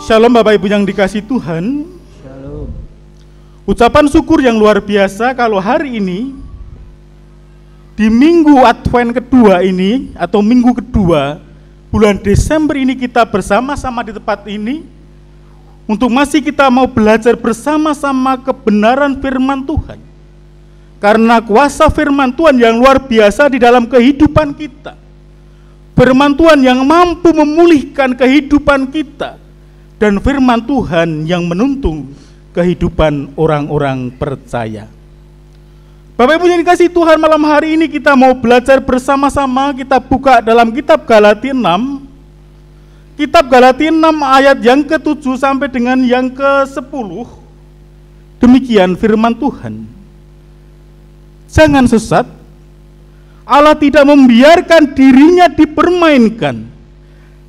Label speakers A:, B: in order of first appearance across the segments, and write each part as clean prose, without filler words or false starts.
A: Shalom Bapak Ibu yang dikasihi Tuhan.
B: Shalom.
A: Ucapan syukur yang luar biasa kalau hari ini di minggu Advent kedua ini atau minggu kedua bulan Desember ini kita bersama-sama di tempat ini untuk masih kita mau belajar bersama-sama kebenaran firman Tuhan. Karena kuasa firman Tuhan yang luar biasa di dalam kehidupan kita. Firman Tuhan yang mampu memulihkan kehidupan kita. Dan firman Tuhan yang menuntun kehidupan orang-orang percaya. Bapak Ibu yang dikasihi Tuhan, malam hari ini kita mau belajar bersama-sama. Kita buka dalam kitab Galatia 6. Kitab Galatia 6 ayat yang ke-7 sampai dengan yang ke-10. Demikian firman Tuhan. Jangan sesat, Allah tidak membiarkan dirinya dipermainkan.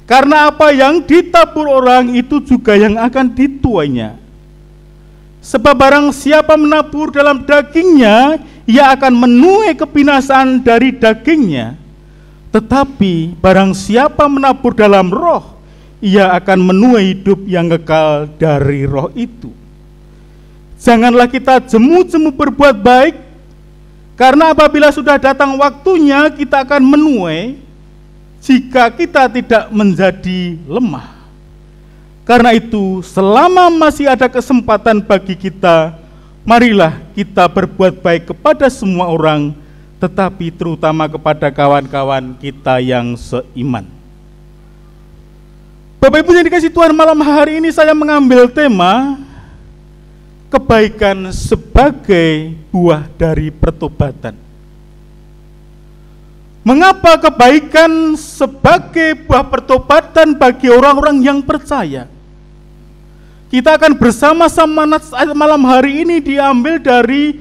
A: Karena apa yang ditabur orang itu juga yang akan dituainya. Sebab barang siapa menabur dalam dagingnya, ia akan menuai kebinasaan dari dagingnya. Tetapi barang siapa menabur dalam roh, ia akan menuai hidup yang kekal dari roh itu. Janganlah kita jemu-jemu berbuat baik, karena apabila sudah datang waktunya kita akan menuai, jika kita tidak menjadi lemah. Karena itu, selama masih ada kesempatan bagi kita, marilah kita berbuat baik kepada semua orang, tetapi terutama kepada kawan-kawan kita yang seiman. Bapak Ibu yang dikasihi Tuhan, malam hari ini saya mengambil tema kebaikan sebagai buah dari pertobatan. Mengapa kebaikan sebagai buah pertobatan bagi orang-orang yang percaya? Kita akan bersama-sama Nats ayat malam hari ini diambil dari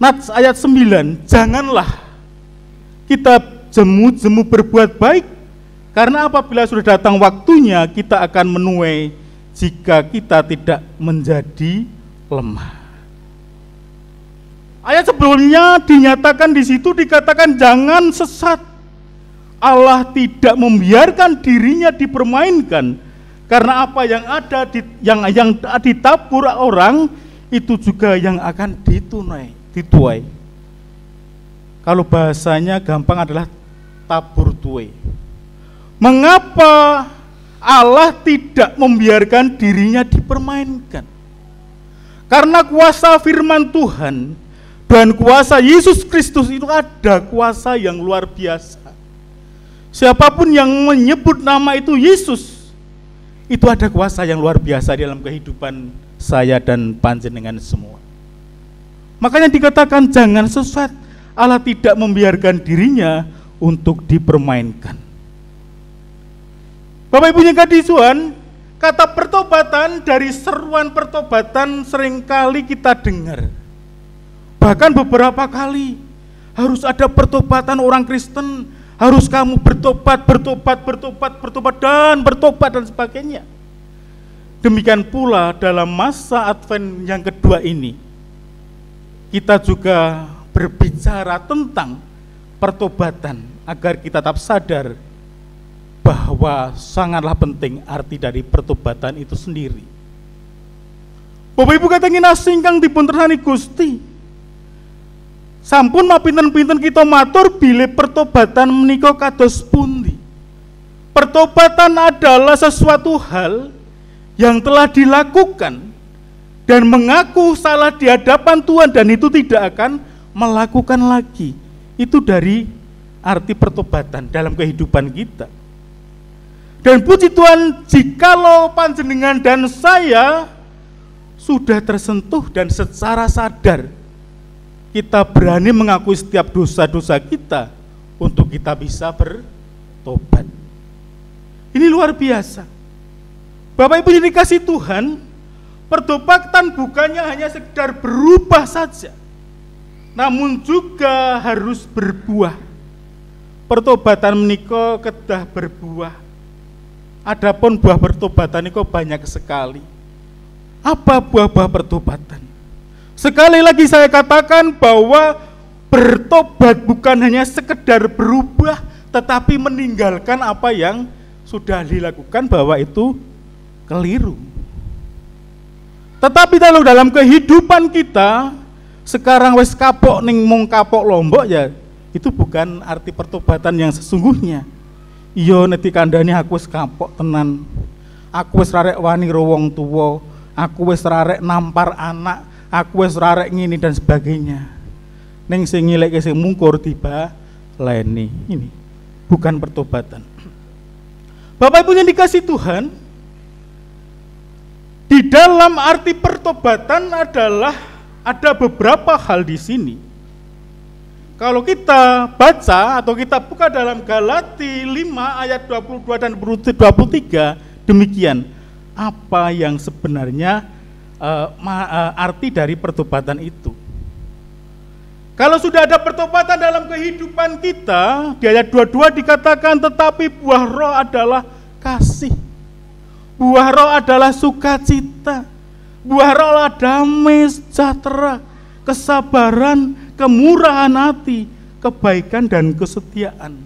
A: Nats ayat 9. Janganlah kita jemu-jemu berbuat baik, karena apabila sudah datang waktunya kita akan menuai jika kita tidak menjadi lemah. Ayat sebelumnya dinyatakan di situ dikatakan jangan sesat. Allah tidak membiarkan dirinya dipermainkan, karena apa yang ada yang ditabur orang itu juga yang akan dituai. Kalau bahasanya gampang adalah tabur tuai. Mengapa Allah tidak membiarkan dirinya dipermainkan? Karena kuasa firman Tuhan dan kuasa Yesus Kristus itu ada kuasa yang luar biasa. Siapapun yang menyebut nama itu Yesus, itu ada kuasa yang luar biasa dalam kehidupan saya dan panjenengan semua. Makanya dikatakan jangan sesat, Allah tidak membiarkan dirinya untuk dipermainkan. Bapak Ibu yang dikasihi Tuhan, kata pertobatan dari seruan pertobatan seringkali kita dengar. Bahkan beberapa kali harus ada pertobatan orang Kristen, harus kamu bertobat dan sebagainya. Demikian pula dalam masa Advent yang kedua ini, kita juga berbicara tentang pertobatan agar kita tetap sadar bahwa sangatlah penting arti dari pertobatan itu sendiri. Bapak Ibu katanya asing kang dipun tersani Gusti. Sampun mapinten-pinten kita matur bilih pertobatan menika kados pundi. Pertobatan adalah sesuatu hal yang telah dilakukan dan mengaku salah di hadapan Tuhan dan itu tidak akan melakukan lagi. Itu dari arti pertobatan dalam kehidupan kita. Dan puji Tuhan, jikalau panjenengan dan saya sudah tersentuh dan secara sadar kita berani mengakui setiap dosa-dosa kita untuk kita bisa bertobat. Ini luar biasa. Bapak Ibu yang dikasihi Tuhan, pertobatan bukannya hanya sekedar berubah saja, namun juga harus berbuah. Pertobatan menika kedah berbuah. Adapun buah pertobatan itu banyak sekali. Apa buah-buah pertobatan? Sekali lagi saya katakan bahwa bertobat bukan hanya sekedar berubah, tetapi meninggalkan apa yang sudah dilakukan, bahwa itu keliru. Tetapi kalau dalam kehidupan kita sekarang wis kapok ning mung kapok lombok ya, itu bukan arti pertobatan yang sesungguhnya. Iya nek dikandani aku wis kapok tenan. Aku wis rarek wani karo wong tuwa, aku wis rarek nampar anak, aku wis rarek ngini dan sebagainya. Ning sing ngilekke sing mungkur tiba leni. Ini bukan pertobatan. Bapak Ibu yang dikasih Tuhan, di dalam arti pertobatan adalah ada beberapa hal di sini. Kalau kita baca atau kita buka dalam Galati 5 ayat 22 dan 23, demikian apa yang sebenarnya arti dari pertobatan itu. Kalau sudah ada pertobatan dalam kehidupan kita, di ayat 22 dikatakan, tetapi buah roh adalah kasih, buah roh adalah sukacita, buah roh adalah damai sejahtera, kesabaran, kemurahan hati, kebaikan dan kesetiaan.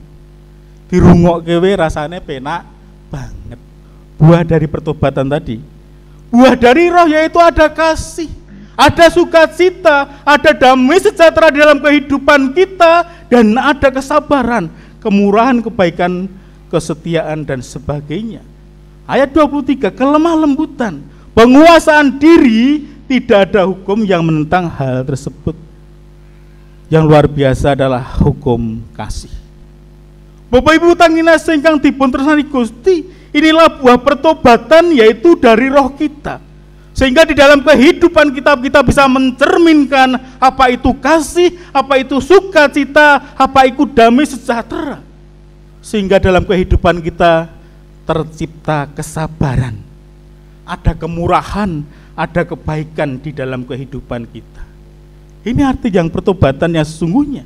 A: Dirungok kewe rasanya penak banget. Buah dari pertobatan tadi, buah dari roh yaitu ada kasih, ada sukacita, ada damai sejahtera di dalam kehidupan kita, dan ada kesabaran, kemurahan, kebaikan, kesetiaan dan sebagainya. Ayat 23, kelemah lembutan, penguasaan diri, tidak ada hukum yang menentang hal tersebut. Yang luar biasa adalah hukum kasih. Bapak Ibu tangina ingkang dipun tresnani Gusti, inilah buah pertobatan yaitu dari roh kita. Sehingga di dalam kehidupan kita bisa mencerminkan apa itu kasih, apa itu sukacita, apa itu damai sejahtera. Sehingga dalam kehidupan kita tercipta kesabaran, ada kemurahan, ada kebaikan di dalam kehidupan kita. Ini arti yang pertobatan yang sesungguhnya.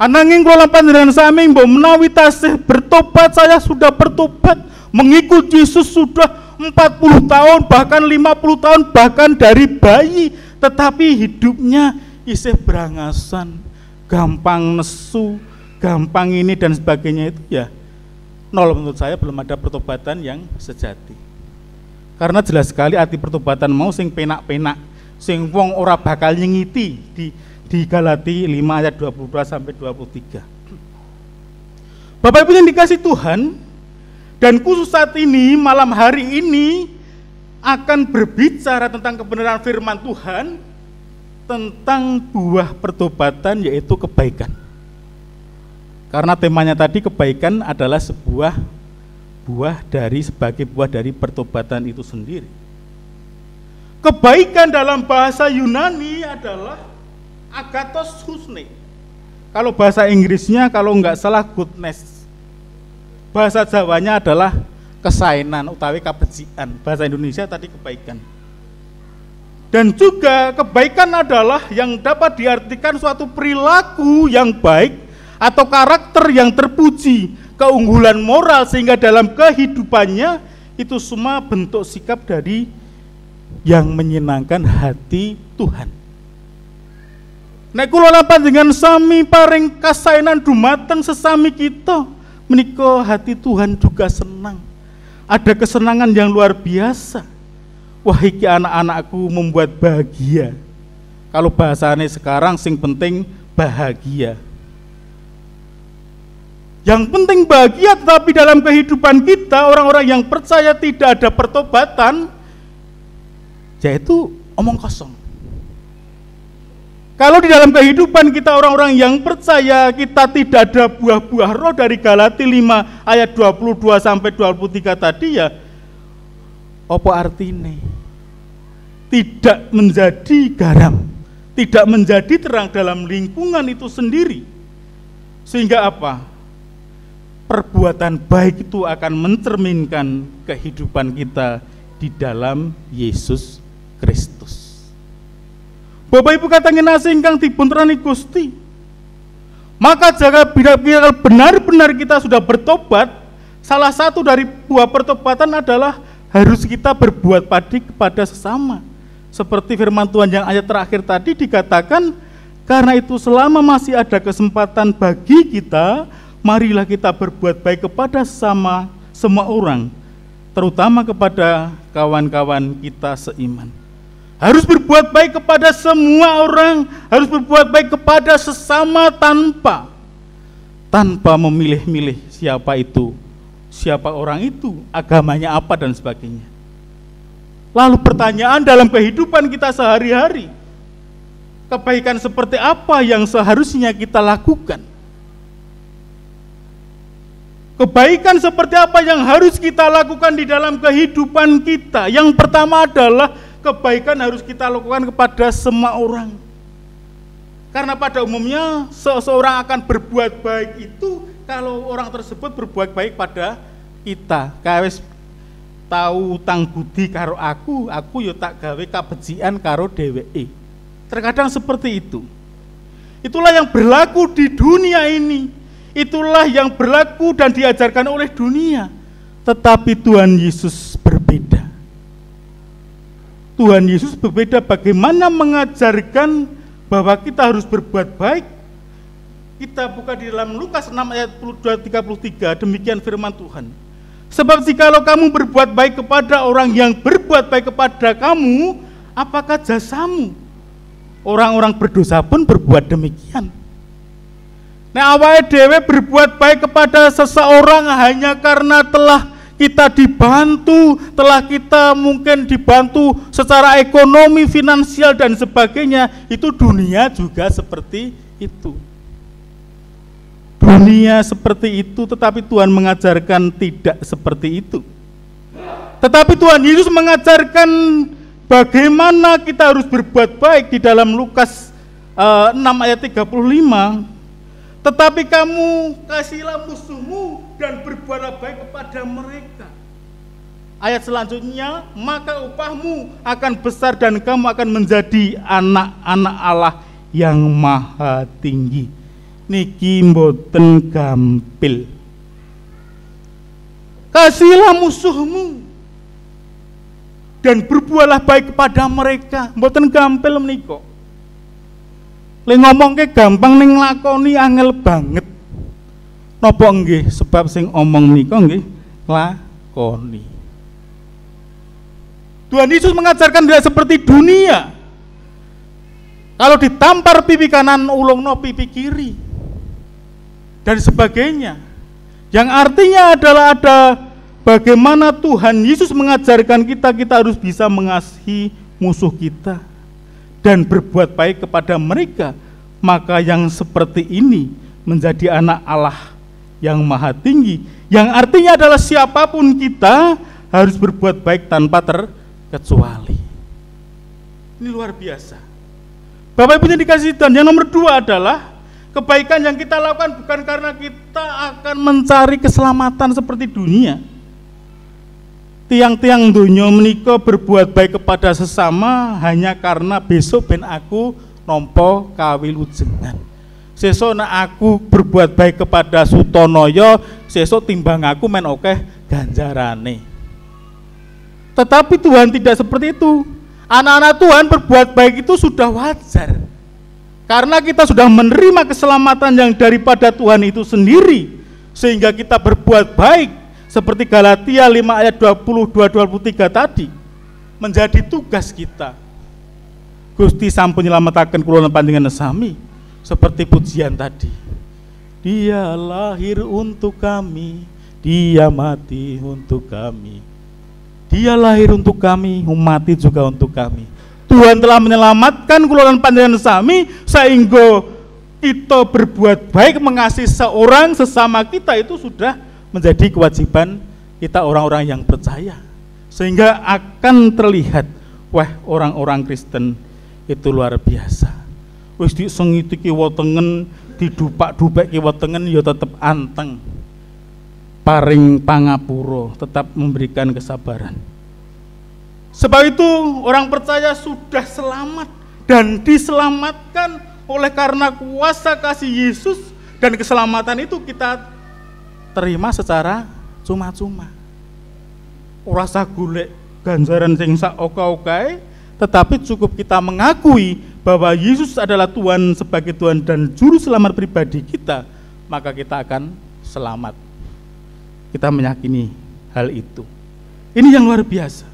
A: Ananging kula panjenengan sami mbok menawi tasih bertobat, saya sudah bertobat mengikut Yesus sudah 40 tahun, bahkan 50 tahun, bahkan dari bayi, tetapi hidupnya isih berangasan, gampang nesu, gampang ini dan sebagainya, itu ya nol. Menurut saya belum ada pertobatan yang sejati. Karena jelas sekali arti pertobatan mau sing penak-penak, sing wong ora bakal nyengiti di Galati 5 ayat 22 sampai 23. Bapak Ibu yang dikasih Tuhan, dan khusus saat ini, malam hari ini akan berbicara tentang kebenaran firman Tuhan, tentang buah pertobatan yaitu kebaikan. Karena temanya tadi kebaikan adalah sebuah sebagai buah dari pertobatan itu sendiri. Kebaikan dalam bahasa Yunani adalah agathos husne. Kalau bahasa Inggrisnya kalau enggak salah goodness. Bahasa Jawanya adalah kesainan utawi kabecikan. Bahasa Indonesia tadi kebaikan. Dan juga kebaikan adalah yang dapat diartikan suatu perilaku yang baik atau karakter yang terpuji, keunggulan moral, sehingga dalam kehidupannya itu semua bentuk sikap dari yang menyenangkan hati Tuhan. Nek kula panjenengan sami paring kasainan dumateng sesami kita, menika hati Tuhan juga senang. Ada kesenangan yang luar biasa. Wah, iki anak-anakku membuat bahagia. Kalau bahasanya sekarang sing penting bahagia. Yang penting bahagia, tetapi dalam kehidupan kita orang-orang yang percaya tidak ada pertobatan, yaitu omong kosong. Kalau di dalam kehidupan kita orang-orang yang percaya kita tidak ada buah-buah roh dari Galati 5 ayat 22 sampai 23 tadi, ya apa artinya? Tidak menjadi garam, tidak menjadi terang dalam lingkungan itu sendiri. Sehingga apa? Perbuatan baik itu akan mencerminkan kehidupan kita di dalam Yesus Kristus. Bapak Ibu katanya nasi ingkang dipun tresnani Gusti, maka jika benar-benar kita sudah bertobat, salah satu dari buah pertobatan adalah harus kita berbuat baik kepada sesama. Seperti firman Tuhan yang ayat terakhir tadi dikatakan, karena itu selama masih ada kesempatan bagi kita, marilah kita berbuat baik kepada semua orang, terutama kepada kawan-kawan kita seiman. Harus berbuat baik kepada semua orang, harus berbuat baik kepada sesama tanpa memilih-milih siapa itu, siapa orang itu, agamanya apa dan sebagainya. Lalu pertanyaan dalam kehidupan kita sehari-hari, kebaikan seperti apa yang seharusnya kita lakukan? Kebaikan seperti apa yang harus kita lakukan di dalam kehidupan kita? Yang pertama adalah kebaikan harus kita lakukan kepada semua orang. Karena pada umumnya seseorang akan berbuat baik itu kalau orang tersebut berbuat baik pada kita. Kawis tahu utang budi karo aku yo tak gawe kabecikan karo dheweke. Terkadang seperti itu. Itulah yang berlaku di dunia ini. Itulah yang berlaku dan diajarkan oleh dunia. Tetapi Tuhan Yesus berbeda. Tuhan Yesus berbeda bagaimana mengajarkan bahwa kita harus berbuat baik. Kita buka di dalam Lukas 6 ayat 22-33, demikian firman Tuhan. Sebab jikalau kamu berbuat baik kepada orang yang berbuat baik kepada kamu, apakah jasamu? Orang-orang berdosa pun berbuat demikian. Nah, awake dhewe berbuat baik kepada seseorang hanya karena telah kita dibantu, telah kita mungkin dibantu secara ekonomi, finansial dan sebagainya. Itu dunia juga seperti itu. Dunia seperti itu, tetapi Tuhan mengajarkan tidak seperti itu. Tetapi Tuhan Yesus mengajarkan bagaimana kita harus berbuat baik di dalam Lukas 6 ayat 35. Tetapi kamu kasihlah musuhmu dan berbuatlah baik kepada mereka. Ayat selanjutnya, maka upahmu akan besar dan kamu akan menjadi anak-anak Allah yang maha tinggi. Niki mboten gampil. Kasihlah musuhmu dan berbuatlah baik kepada mereka. Mboten gampil menika. Lek ngomongke gampang ning nglakoni angel banget. Napa nggih? Sebab sing omong nika nggih lakoni. Tuhan Yesus mengajarkan tidak seperti dunia. Kalau ditampar pipi kanan, ulungno pipi kiri dan sebagainya. Yang artinya adalah ada bagaimana Tuhan Yesus mengajarkan kita harus bisa mengasihi musuh kita dan berbuat baik kepada mereka. Maka yang seperti ini menjadi anak Allah yang maha tinggi, yang artinya adalah siapapun kita harus berbuat baik tanpa terkecuali. Ini luar biasa. Bapak Ibu yang dikasihi Tuhan, yang nomor 2 adalah kebaikan yang kita lakukan bukan karena kita akan mencari keselamatan seperti dunia. Tiang-tiang dunia menika berbuat baik kepada sesama hanya karena besok ben aku nampa kawilujengan. Sesuk nek aku berbuat baik kepada Sutonoyo, sesuk timbang aku men akeh ganjarane. Tetapi Tuhan tidak seperti itu. Anak-anak Tuhan berbuat baik itu sudah wajar. Karena kita sudah menerima keselamatan yang daripada Tuhan itu sendiri, sehingga kita berbuat baik. Seperti Galatia 5 ayat 22-23 tadi, menjadi tugas kita. Gusti sampun nyelametaken kula panjenengan sami, seperti pujian tadi. Dia lahir untuk kami, dia mati untuk kami. Dia lahir untuk kami, mati juga untuk kami. Tuhan telah menyelamatkan kula panjenengan sami sehingga kita berbuat baik mengasihi seorang sesama kita itu sudah menjadi kewajiban kita orang-orang yang percaya, sehingga akan terlihat, wah orang-orang Kristen itu luar biasa. Wis disengiti kiwa tengen, didupak-dupak kiwa tengen, ya tetap anteng, paring pangapura, tetap memberikan kesabaran. Sebab itu orang percaya sudah selamat dan diselamatkan oleh karena kuasa kasih Yesus, dan keselamatan itu kita terima secara cuma-cuma. Ora usah golek ganjaran sing sak oka-okae, tetapi cukup kita mengakui bahwa Yesus adalah Tuhan sebagai Tuhan dan juru selamat pribadi kita, maka kita akan selamat. Kita meyakini hal itu. Ini yang luar biasa.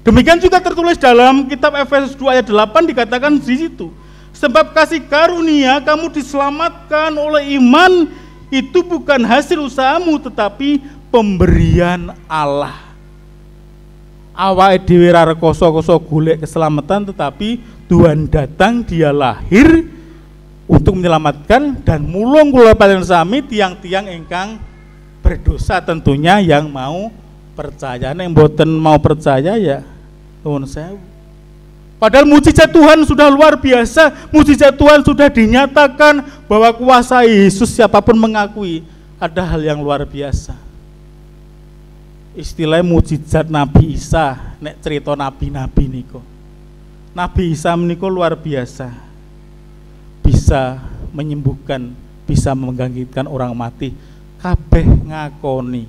A: Demikian juga tertulis dalam kitab Efesus 2 ayat 8 dikatakan di situ. Sebab kasih karunia kamu diselamatkan oleh iman, itu bukan hasil usahamu tetapi pemberian Allah. Awake dhewe ra rekoso-koso golek keselamatan, tetapi Tuhan datang, dia lahir untuk menyelamatkan dan mulung kula panjenengan sami tiang-tiang ingkang berdosa, tentunya yang mau percaya. Nek mboten mau percaya ya nuwun sewu. Padahal mujizat Tuhan sudah luar biasa, mujizat Tuhan sudah dinyatakan bahwa kuasa Yesus siapapun mengakui, ada hal yang luar biasa. Istilah mujizat Nabi Isa, nek cerita nabi-nabi niko. Nabi Isa meniko luar biasa, bisa menyembuhkan, bisa membangkitkan orang mati, kabeh ngakoni.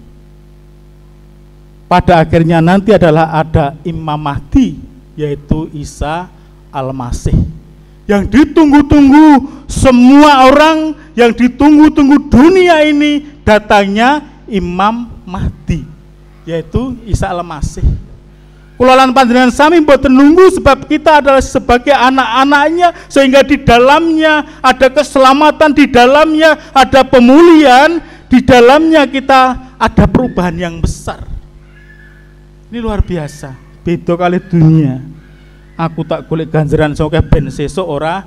A: Pada akhirnya nanti adalah ada Imam Mahdi, yaitu Isa Al-Masih, yang ditunggu-tunggu semua orang, yang ditunggu-tunggu dunia ini, datangnya Imam Mahdi, yaitu Isa Al-Masih. Kula lan panjenengan sami mboten nunggu, sebab kita adalah sebagai anak-anaknya, sehingga di dalamnya ada keselamatan, di dalamnya ada pemulihan, di dalamnya kita ada perubahan yang besar. Ini luar biasa, beda kali dunia. Aku tak golek ganjaran soke ben sesuk ora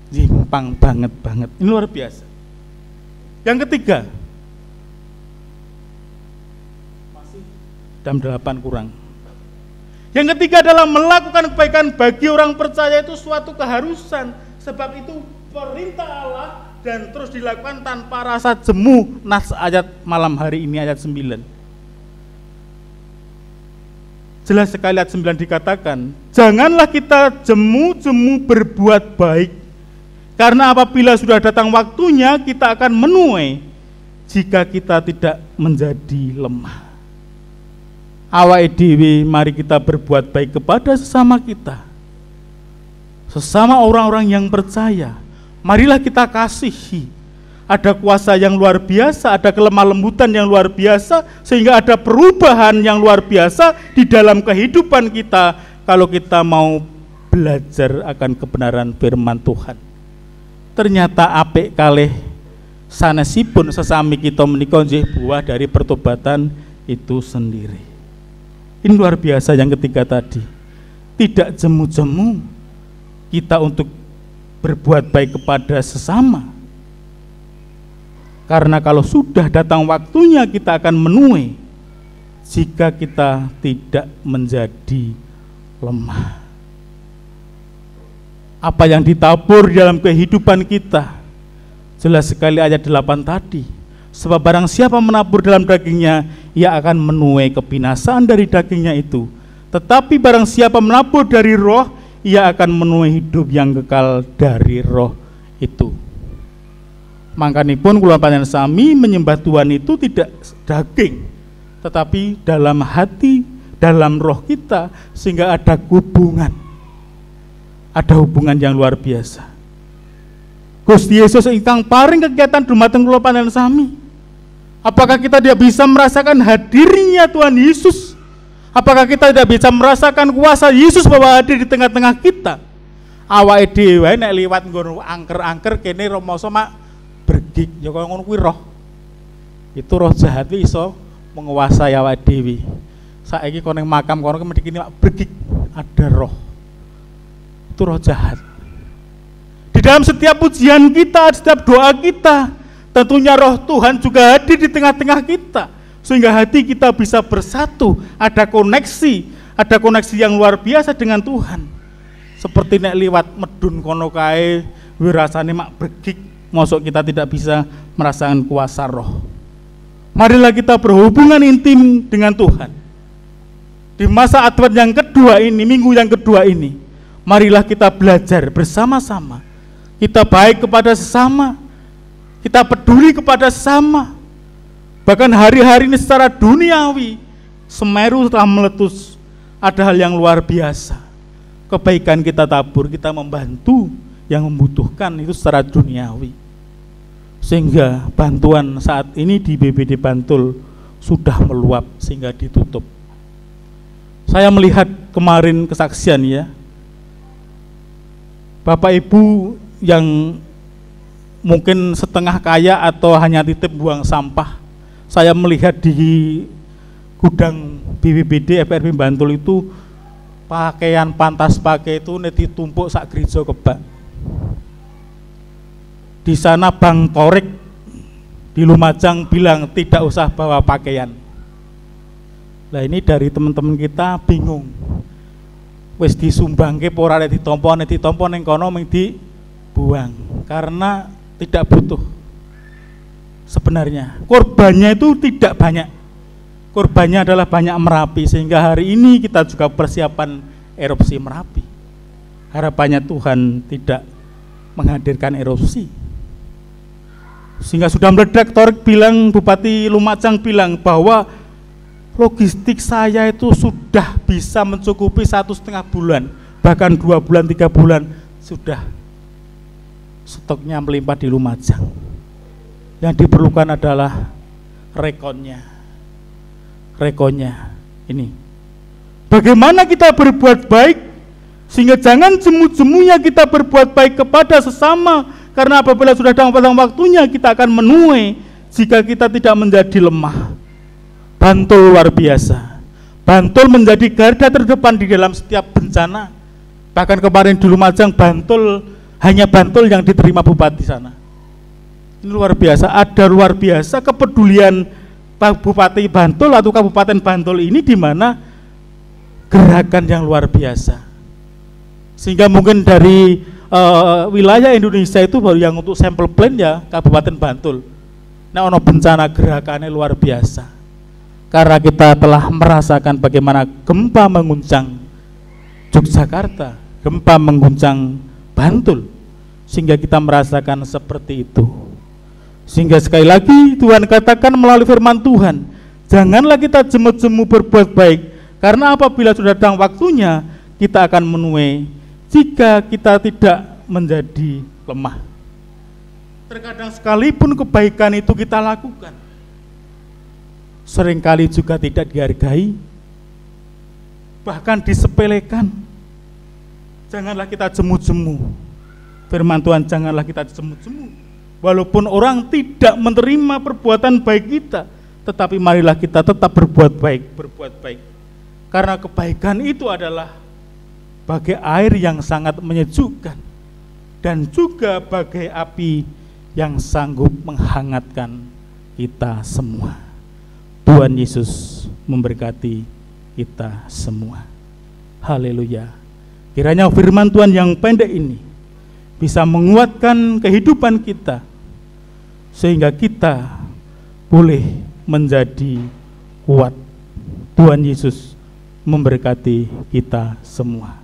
A: nyimpang banget. Ini luar biasa. Yang ketiga, masih jam 8 kurang. Yang ketiga adalah melakukan kebaikan bagi orang percaya itu suatu keharusan, sebab itu perintah Allah dan terus dilakukan tanpa rasa jemu. Nas ayat malam hari ini ayat 9. Jelas sekali ayat 9 dikatakan, janganlah kita jemu-jemu berbuat baik, karena apabila sudah datang waktunya kita akan menuai jika kita tidak menjadi lemah. Awake dhewe mari kita berbuat baik kepada sesama kita, sesama orang-orang yang percaya. Marilah kita kasihi. Ada kuasa yang luar biasa, ada kelemah lembutan yang luar biasa, sehingga ada perubahan yang luar biasa di dalam kehidupan kita kalau kita mau belajar akan kebenaran firman Tuhan. Ternyata apik kalih sanesipun sesami kita menika nggih buah dari pertobatan itu sendiri. Ini luar biasa yang ketiga tadi. Tidak jemu-jemu kita untuk berbuat baik kepada sesama. Karena kalau sudah datang waktunya kita akan menuai jika kita tidak menjadi lemah. Apa yang ditabur dalam kehidupan kita, jelas sekali ayat 8 tadi. Sebab barang siapa menabur dalam dagingnya, ia akan menuai kebinasaan dari dagingnya itu. Tetapi barang siapa menabur dari roh, ia akan menuai hidup yang kekal dari roh itu. Mangkanipun kula panjenengan sami menyembah Tuhan itu tidak daging, tetapi dalam hati, dalam roh kita, sehingga ada hubungan. Ada hubungan yang luar biasa. Gusti Yesus ingkang paring kegiatan dumateng kula panjenengan sami. Apakah kita tidak bisa merasakan hadirnya Tuhan Yesus? Apakah kita tidak bisa merasakan kuasa Yesus bahwa hadir di tengah-tengah kita? Awake dhewe nek liwat nggon angker-angker kene rumoso mak bergik, ya kaya ngono kuwi roh. Itu roh jahat iso menguasai awake dhewe. Saiki kono ning makam kono mriki mak bergik, ada roh. Itu roh jahat. Di dalam setiap pujian kita, setiap doa kita, tentunya roh Tuhan juga hadir di tengah-tengah kita, sehingga hati kita bisa bersatu, ada koneksi yang luar biasa dengan Tuhan. Seperti nek liwat medun kono kae wirasane mak begik, mosok kita tidak bisa merasakan kuasa roh. Marilah kita berhubungan intim dengan Tuhan. Di masa Advent yang kedua ini, minggu yang kedua ini, marilah kita belajar bersama-sama. Kita baik kepada sesama, kita peduli kepada sesama. Bahkan hari-hari ini secara duniawi, Semeru telah meletus, ada hal yang luar biasa. Kebaikan kita tabur, kita membantu yang membutuhkan itu secara duniawi. Sehingga bantuan saat ini di BPD Bantul sudah meluap sehingga ditutup. Saya melihat kemarin kesaksian ya, Bapak Ibu yang mungkin setengah kaya atau hanya titip buang sampah. Saya melihat di gudang BPBD FRP Bantul itu pakaian pantas pakai itu ditumpuk sak gereja kebak. Di sana Bang Torik di Lumajang bilang tidak usah bawa pakaian. Nah ini dari teman-teman kita bingung, wis disumbangke ora nek ditompo ning kono ming dibuang karena tidak butuh. Sebenarnya korbannya itu tidak banyak, korbannya adalah banyak Merapi, sehingga hari ini kita juga persiapan erupsi Merapi. Harapannya Tuhan tidak menghadirkan erupsi, sehingga sudah meledak. Torik bilang, Bupati Lumajang bilang bahwa logistik saya itu sudah bisa mencukupi 1,5 bulan, bahkan 2 bulan, 3 bulan sudah stoknya melimpah di Lumajang. Yang diperlukan adalah rekonnya ini. Bagaimana kita berbuat baik, sehingga jangan jemu-jemunya kita berbuat baik kepada sesama, karena apabila sudah datang waktunya kita akan menuai jika kita tidak menjadi lemah. Bantul luar biasa. Bantul menjadi garda terdepan di dalam setiap bencana. Bahkan kemarin di Lumajang hanya Bantul yang diterima bupati sana. Ini luar biasa. Ada luar biasa kepedulian Pak Bupati Bantul atau Kabupaten Bantul ini, di mana gerakan yang luar biasa. Sehingga mungkin dari wilayah Indonesia itu baru yang untuk sampel plan ya Kabupaten Bantul. Nah, ono bencana gerakannya luar biasa. Karena kita telah merasakan bagaimana gempa mengguncang Yogyakarta, gempa mengguncang Bantul, sehingga kita merasakan seperti itu. Sehingga sekali lagi Tuhan katakan melalui firman Tuhan, janganlah kita jemu-jemu berbuat baik, karena apabila sudah datang waktunya kita akan menuai jika kita tidak menjadi lemah. Terkadang sekalipun kebaikan itu kita lakukan, seringkali juga tidak dihargai, bahkan disepelekan. Janganlah kita jemu-jemu. Firman Tuhan, janganlah kita jemu-jemu. Walaupun orang tidak menerima perbuatan baik kita, tetapi marilah kita tetap berbuat baik. Karena kebaikan itu adalah bagai air yang sangat menyejukkan, dan juga bagai api yang sanggup menghangatkan kita semua. Tuhan Yesus memberkati kita semua. Haleluya. Kiranya firman Tuhan yang pendek ini bisa menguatkan kehidupan kita, sehingga kita boleh menjadi kuat. Tuhan Yesus memberkati kita semua.